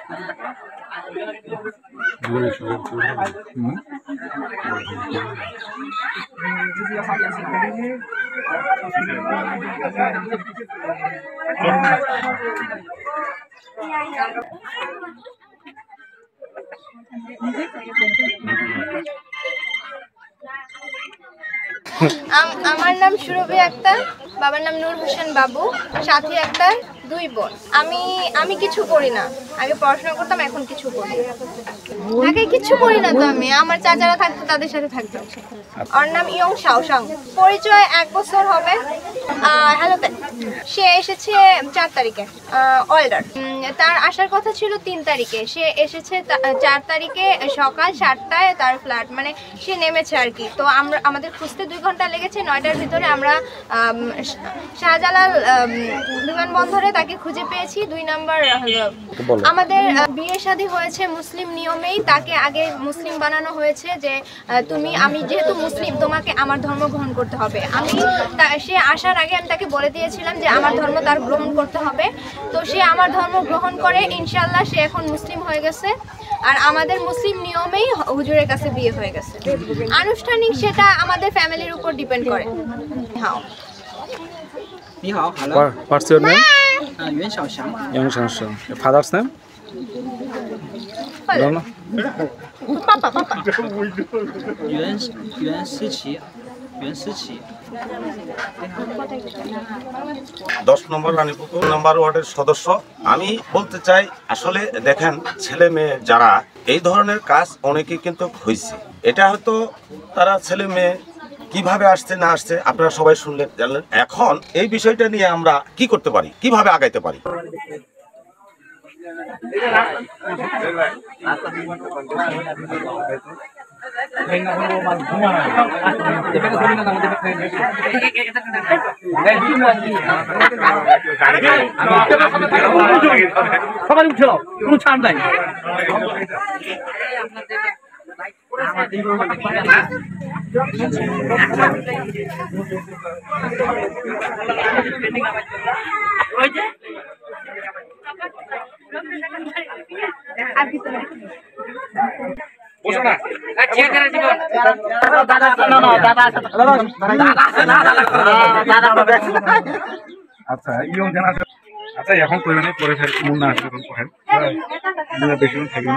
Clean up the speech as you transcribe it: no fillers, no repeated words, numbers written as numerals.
আমার নাম সুরভি আক্তার, বাবার নাম নূর হোসেন বাবু, সাথী আক্তার, 2 বোন। আমি কিছু করি না, আগে পড়াশোনা করতাম, এখন কিছু করি না। আগে কিছু করি না তো আমি, আমার চাচারা থাকতো তাদের সাথে থাকতাম। ওর নাম ইয়ং শাওসাং, পরিচয় 1 বছর হবে। হ্যালো, সে এসেছে 4 তারিখে, অলডার। তার আসার কথা ছিল 3 তারিখে, সে এসেছে 4 তারিখে সকাল 7টায় তার ফ্ল্যাট, মানে সে নেমেছে আর কি। তো আমাদের খুঁজতে 2 ঘন্টা লেগেছে। 9টার ভিতরে আমরা শাহজালাল বিমানবন্দরে তাকে খুঁজে পেয়েছি। 2 নাম্বার আমাদের বিয়ে শাদী হয়েছে মুসলিম নিয়মেই, তাকে আগে মুসলিম বানানো হয়েছে যে আমি যেহেতু মুসলিম, তোমাকে আমার ধর্ম গ্রহণ করতে হবে। সে আসার আগে আমি তাকে বলে দিয়েছিলাম যে আমার ধর্ম তার গ্রহণ করতে হবে। তো সে আমার ধর্ম গ্রহণ করে, ইনশাল্লাহ সে এখন মুসলিম হয়ে গেছে। আর আমাদের মুসলিম নিয়মেই হুজুরের কাছে বিয়ে হয়ে গেছে। আনুষ্ঠানিক সেটা আমাদের ফ্যামিলির উপর ডিপেন্ড করে। হ্যাঁ। 你好 ，Hello。What's your name? 袁小翔。杨翔生。Your father's name? 爸爸。袁思琪。 10 number Ranipukur number ওয়ার্ডের সদস্য। আমি বলতে চাই, আসলে দেখেন, ছেলে মেয়ে যারা এই ধরনের কাজ অনেকেই কিন্তু হয়েছে। এটা হয়তো তারা ছেলে মেয়ে কিভাবে আসছে না আসছে আপনারা সবাই শুনলেন, জানলেন। এখন এই বিষয়টা নিয়ে আমরা কি করতে পারি, কিভাবে আগাইতে পারি? সবাই উঠে কোনো ছাড় নাই। আচ্ছা এখন করে নেই, পরে ফের মন না আসবে পড়েন বেশি থাকবেন।